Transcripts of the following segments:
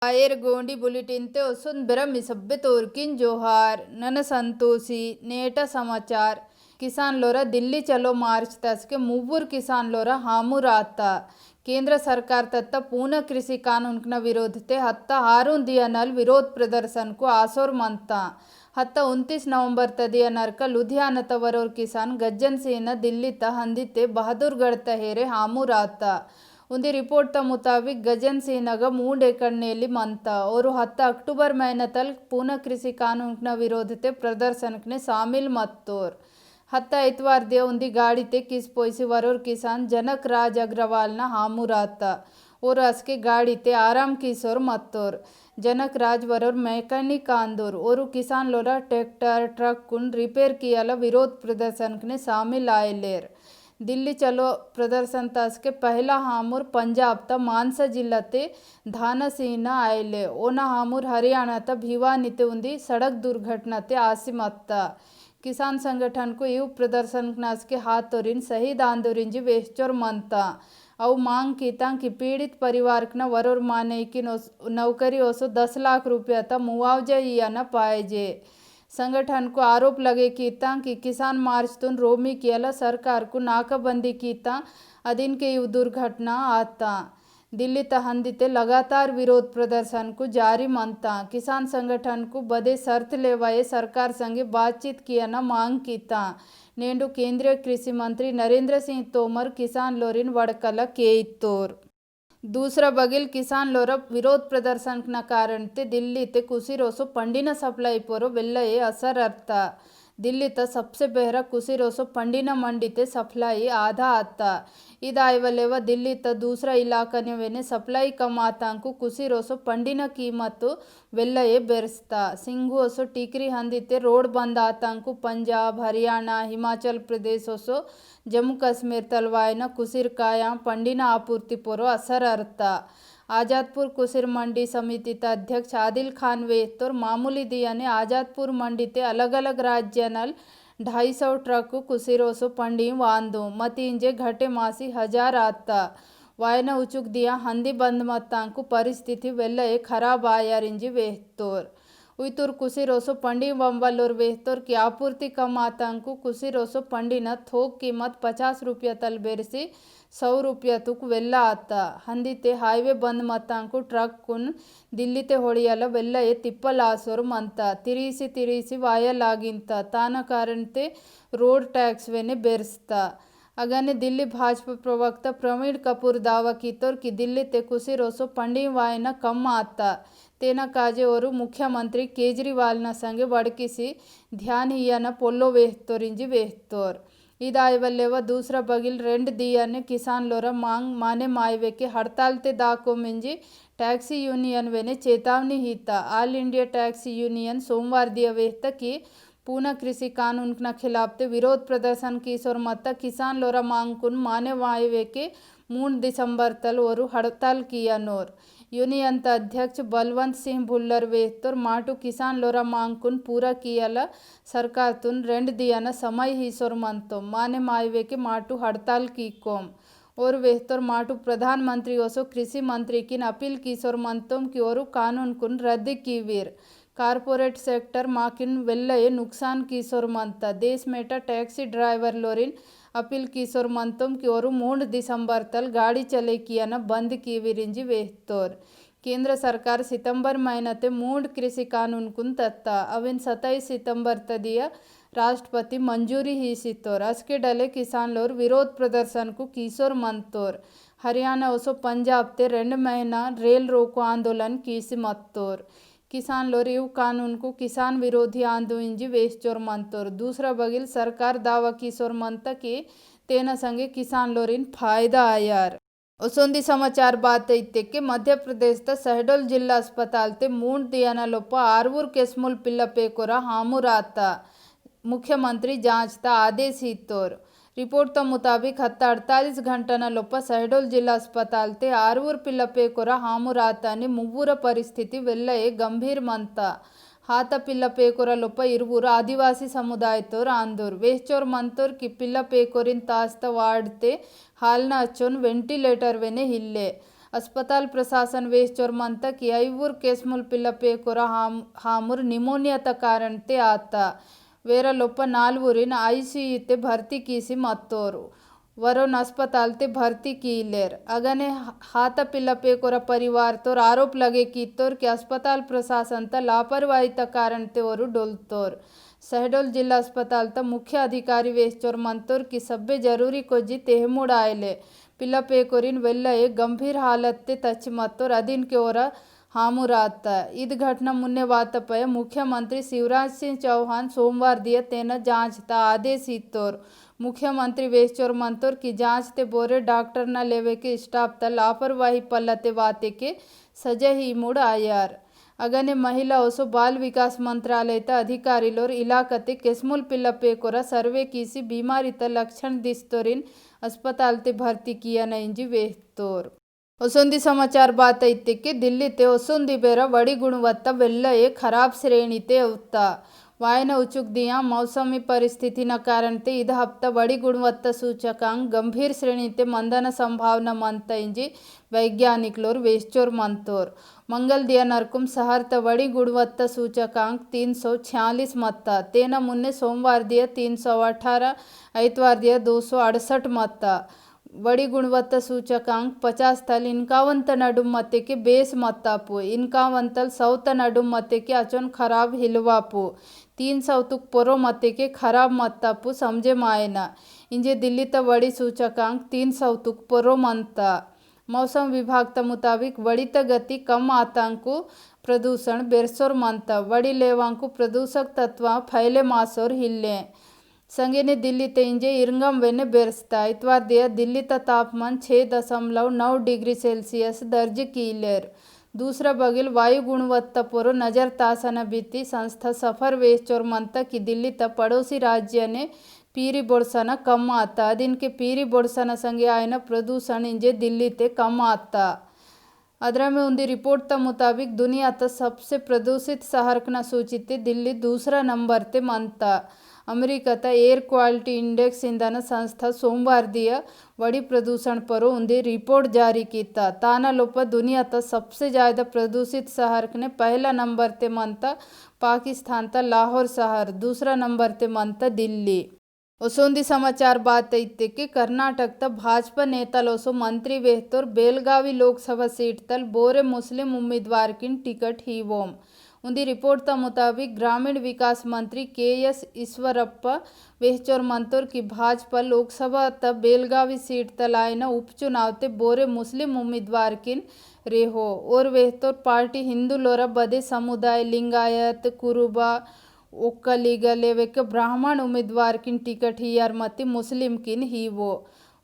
आयर Gondi bulletin ते वसुन बेरमी सभ्य तोरकिन जोहार नन संतोषी नेट समाचार ಕಿಸಾನ್ ಲೋರ ದಿಲ್ಲಿ ಚಲೋ ಮಾರ್ಚ್ ತಸ್ಕೆ ಮೂವೂರು ಕಿಸಾನ್ ಲೋರ ಹಾಮುರಾತ ಕೇಂದ್ರ सरकार तत्ता पूर्ण कृषि कानून न विरोध थे हत्ता हारून दिया नल विरोध प्रदर्शन को आसोर मनता हत्ता 29 नवंबर तदिया नरका लुधियाना तवरोर किसान गज्जन सेना दिल्ली त हंदिते बहादुरगढ़ तहेरे हामುರಾತ उन्दी रिपोर्ट त मुताबिक गजन सिंहग 3 एकड़नेली मनता और 10 अक्टूबर महीना तल पूर्ण कृषि कानून न विरोध थे प्रदर्शन ने शामिल मत्तोर हत्ता इतवार दिया उन्दी गाड़ी ते किस पोइसी वरोर किसान जनक राज अग्रवाल न हामुरात और असके गाड़ी ते आराम किशोर मत्तोर जनक राज वरोर मैकेनिक आंदोर और किसान लोरा ट्रैक्टर ट्रक कुन रिपेयर कियाला विरोध प्रदर्शन ने शामिल आए लेर दिल्ली चलो प्रदर्शन तस्के पहला हामुर पंजाब त मानसा जिला ते धाना सीना आयले ओना हामुर हरियाणा त भिवानी ते उन्दी सड़क दुर्घटना ते आसिमत्ता किसान संगठन को यू प्रदर्शन नास के हाथोरिन शहीद आंदोरिंजी वेश्चोर मनता अव मांग कीता कि पीड़ित परिवार न वरोर माने की नौकरी ओसो 10 लाख रुपया तक मुआवजा या न पाएजे संगठन को आरोप लगे कीता कि किसान मार्च तुन रोमी कियाला सरकार को नाकाबंदी कीता अधीन के यू दुर्घटना आता दिल्ली तहंदिते लगातार विरोध प्रदर्शन को जारी मनता किसान संगठन को बदे शर्त लेवाए सरकार संगे बातचीत किया न मांग कीता नेंडु केंद्रीय कृषि मंत्री नरेंद्र सिंह तोमर किसान लोरिन वड़कल के इत्तोर दूसरा बगिल किसान लोर विरोध प्रदर्शन न कारण ते दिल्ली ते कुसी रोसो पंडिना सप्लाई पोरो वेल्लये असर अर्थ दिल्ली त सबसे बेहरा कुसी रोसो पंडिना मंडी ते सप्लाई आधा आता इदायवलेव दिल्ली त दूसरा इलाका वेने सप्लाई कम आतांकु कुसी रोसो पंडिना कीमत वेल्लये बेरस्ता सिंगु ओसो टिकरी हंदिते रोड बंद आतांकु पंजाब हरियाणा हिमाचल प्रदेश ओसो जम्मू काश्मीर तलवायन कुसिरकाया पंडिना आपूर्ति पोरो असर अर्थ आज़ादपुर कुसिर मंडी समिति अध्यक्ष आदिल खान वेतोर मामूली दिया ने आज़ादपुर मंडी ते अलग अलग राज्य नल 250 ट्रक कुसिरोसो पंडी वांदो मतींजे घटे मासी 1000 आता वायना उचुक दिया हंदी बंद मत्तांकु परिस्थिति वेल्ल खराब आयारिंजी वेहतोर उइतुर कुसिरोसो पंडी बंबलोर वेहतोर की आपूर्ति कम आतांकु कुसिरोसो पंडी न थोक कीमत 50 रुपया तल बेरसी 100 रुपया तुक वेल्ला आता हंदिते हाईवे बंद मत्तांकु ट्रक कुन दिल्ली ते ಹೊಡಿಯಲ ವೆಲ್ಲ ತಿಪ್ಪಲಾಸೋರು ಮಂತ ತಿರಿಸಿ ವಾಯಲಾಗಿಂತ ತಾನ ಕಾರಣತೆ रोड टैक्स वेने बेरस्ता अगने दिल्ली भाजपा प्रवक्ता प्रवीण कपूर दावा कीतोर कि दिल्ली ते कुसी रोसो पंडी वायना कम आता तेना काजे और मुख्यमंत्री केजरीवाल न संगे वड़किसी ध्यान हियान पोलो वेहतोरिंजी वेहतोर इदायवल्लेव दूसरा बगिल रेंड दिया ने किसान लोरा मांग माने मायवे के हड़ताल ते दाको मिंजी टैक्सी यूनियन वेने चेतावनी हिता ऑल इंडिया टैक्सी यूनियन सोमवार दिया वेहता कि पूर्ण कृषि कानून न खिलाफ ते विरोध प्रदर्शन कीसोर मत किसान लोरा मांग कुन माने वायवे के 3 दिसंबर तल और हड़ताल किया नोर यूनियन अध्यक्ष बलवंत सिंह भुल्लर वेहतोर माटू किसान लोरा मांग कुन पूरा कियाला सरकार तुन रेंड दिया न समय हिसोर मनतो माने मायवे के माटू हड़ताल की कोम और वेहतोर माटू प्रधानमंत्री ओसो कृषि मंत्री की अपील कीसोर मनतोम की और कानून कुन रद्द की वीर ಕಾರ್ಪೊರೇಟ್ ಸೆಕ್ಟರ್ ಮಾಕಿನ್ ವೆಲ್ಲಯೆ ನುಕ್ಸಾನ್ ಕಿಸೋರ್ ಮಂತ ದೇश मेटा टैक्सी ड्राइवर लोरिन अपील किशोर मंतोम की और 3 दिसंबर तल गाड़ी चले किया न बंद की विरिंजी वेहतोर केंद्र सरकार सितंबर महीना ते 3 कृषि कानून कुन तत्ता अविन 27 सितंबर तदिया राष्ट्रपति मंजूरी ही सितोर असके डले किसान लोर विरोध प्रदर्शन को किशोर मंतोर हरियाणा ओसो पंजाब ते 2 महीना रेल रोको आंदोलन कीसी मत्तोर किसान लोर यू कानून को किसान विरोधी आंदोलन वेश्चोर मंतोर दूसरा बगिल सरकार दावा किशोर मंत की तेना संगे किसान लोरिन फायदा आयार उसोंदी समाचार बात इत्ते के मध्य प्रदेश त शहडोल जिला अस्पताल ते 3 दियाना लोप आरूर केस्मुल पिल्ल पेकोरा हामुरात मुख्यमंत्री जांच ता आदेश हितोर रिपोर्ट त मुताबिक हत्ता 48 घंटा लोप शहडोल जिला अस्पताल ते आरूर पिल्ल पेकोरा हामुरात అని మువ్వుర పరిస్థితి వెల్లయే గంభీర్ మంత हाथ पिल्ल पेकोरा लोप इरुवुर आदिवासी समुदाय तोर आंदोर वेश्चोर मंतोर की पिल्ल पेकोरिन तास्त वाड़ते हालना अच्छोन वेंटिलेटर वेने हिल्ले अस्पताल प्रशासन वेश्चोर मंत कि ऐवूर केस्मुल पिल्ल पेकोर हामुर निमोनियात कारणते आत वेरलोप 4 ICU भर्ती कीसी मत्तोरू वरोन अस्पताल ते भर्ती कीलेर अगने हाथ पिल्ल पेकोर परिवार तोर आरोप लगे की तोर कि अस्पताल प्रशासन त लापरवाही त कारण ते और डोलतोर शहडोल जिला अस्पताल त मुख्य अधिकारी वेश्चोर मंतोर की सभ्य जरूरी को जी तेहमुड़ आयले पिल्ल पेकोरिन वेल्ल एक गंभीर हालत ते तच मत्तोर अधीन के ओर हामुरात इद घटना मुन्ने वातपय मुख्यमंत्री शिवराज सिंह चौहान सोमवार दिया तेन जांचता आदेश इतोर मुख्यमंत्री वेश्चोर मंतोर की जांच ते बोरे डॉक्टर न लेवे के स्टाफ त लापरवाही पल्लते वाते के सजे ही मुड़ आयार अगने महिला ओसो बाल विकास मंत्रालय त अधिकारी लोर इलाकते केस्मुल पिल्ल पेकोर सर्वे कीसी बीमारी त लक्षण दिस्तोरिन अस्पताल ते भर्ती किया नंजी वेहतोर ओसोंदी समाचार बात इत्ते कि दिल्ली ते ओसोंदी बेरा बड़ी गुणवत्ता वेल्ल एक खराब श्रेणी ते उत्ता वायन उचुक दिया मौसमी परिस्थिति न कारण ते इध हफ्ता बड़ी गुणवत्ता सूचकांक गंभीर श्रेणी ते मंदन संभावना मंत इंजी वैज्ञानिक लोर वेश्चोर मंतोर मंगल दिया नरकुम शहर त बड़ी गुणवत्ता सूचकांक 346 मत्ता तेना मुन्ने सोमवार दिया 318 ऐतवार दिया 268 मत्ता बड़ी गुणवत्ता सूचकांक 50 तल 51 नडुम मत्ते के बेस मत्तापु 51 तल 100 नडुम मत्ते के अचोन खराब हिलवापु 300 तुक पोरो मत्ते के खराब मत्तापु समझे मायना इंजे दिल्ली त बड़ी सूचकांक 300 तुक पोरो मंता मौसम विभाग त मुताबिक बड़ी त गति कम आतंकु प्रदूषण बेरसोर मंता बड़ी लेवांकु प्रदूषक तत्व फैले मासोर हिल्ले संगेने दिल्ली ते इंजे इरंगम वेने बेरस्ता इतवार दिया दिल्ली त तापमान 6.9 डिग्री सेल्सियस दर्ज कीलेर दूसरा बगिल वायु गुणवत्ता पोरो नजर तासन बीती संस्था सफर वेश्चोर मंता की दिल्ली त पड़ोसी राज्य ने पीरी बोड़सन कम आता दिन के पीरी बोड़सन संगे आयन प्रदूषण इंजे दिल्ली ते कम आता अदर में उन्दी रिपोर्ट त मुताबिक दुनिया त सबसे प्रदूषित शहर न सूचित दिल्ली दूसरा नंबर ते मंता अमेरिका त एयर क्वालिटी इंडेक्स इंधन संस्था सोमवार दिया बड़ी प्रदूषण पर उन्दी रिपोर्ट जारी किया ताना लोप दुनिया त सबसे ज़्यादा प्रदूषित शहर ने पहला नंबर ते मंता पाकिस्तान त लाहौर शहर दूसरा नंबर ते मंता दिल्ली ओसोंदी समाचार बात इत्ते कि कर्नाटक त भाजपा नेतलोसो मंत्री वेहतोर बेलगावी लोकसभा सीट तल बोरे मुस्लिम उम्मीदवार की टिकट हीवोम उन्दी रिपोर्ट त मुताबिक ग्रामीण विकास मंत्री KS ईश्वरप्पा वेहचोर मंतोर की भाजपा लोकसभा त बेलगावी सीट तलायन उपचुनाव ते बोरे मुस्लिम उम्मीदवार किन रेहो और वेहतोर पार्टी हिंदू लोरा बदे समुदाय लिंगायत कुरुबा ಒಕ್ಕಲಿಗ लेवेक ब्राह्मण उम्मीदवार किन टिकट ही यार मती मुस्लिम किन ही वो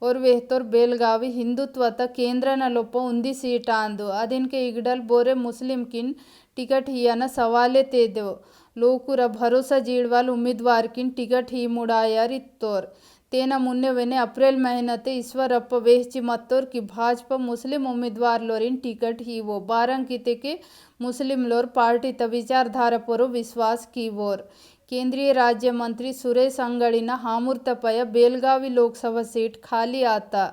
और वेहतोर बेलगावी हिंदुत्व त केंद्र न लोप उन्दी सीट आंदो अदिन के इगडल बोरे मुस्लिम किन टिकट ही न सवाले तेदो लोकुर भरोसा जीड़वाल उम्मीदवार किन टिकट ही मुड़ायार इत्तोर तेना मुन्ने वेने अप्रैल महीनते ईश्वरप्प वेहची मत्तोर की भाजपा मुस्लिम उम्मीदवार लोरिन टिकट ही वो बारंकिते के मुस्लिम लोर पार्टी त विचारधारा परो विश्वास की वोर केंद्रीय राज्य मंत्री सुरेश अंगड़िन हामुर्तपय बेलगावी लोकसभा सीट खाली आता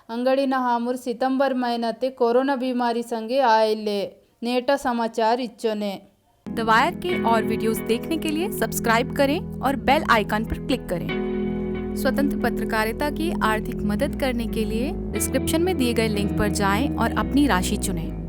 अंगड़िन हामुर सितंबर महीनते कोरोना बीमारी संगे आयले नेटा समाचार इच्चोने द वायर के और वीडियोस देखने के लिए सब्सक्राइब करें और बेल आइकन पर क्लिक करें। स्वतंत्र पत्रकारिता की आर्थिक मदद करने के लिए डिस्क्रिप्शन में दिए गए लिंक पर जाएं और अपनी राशि चुनें।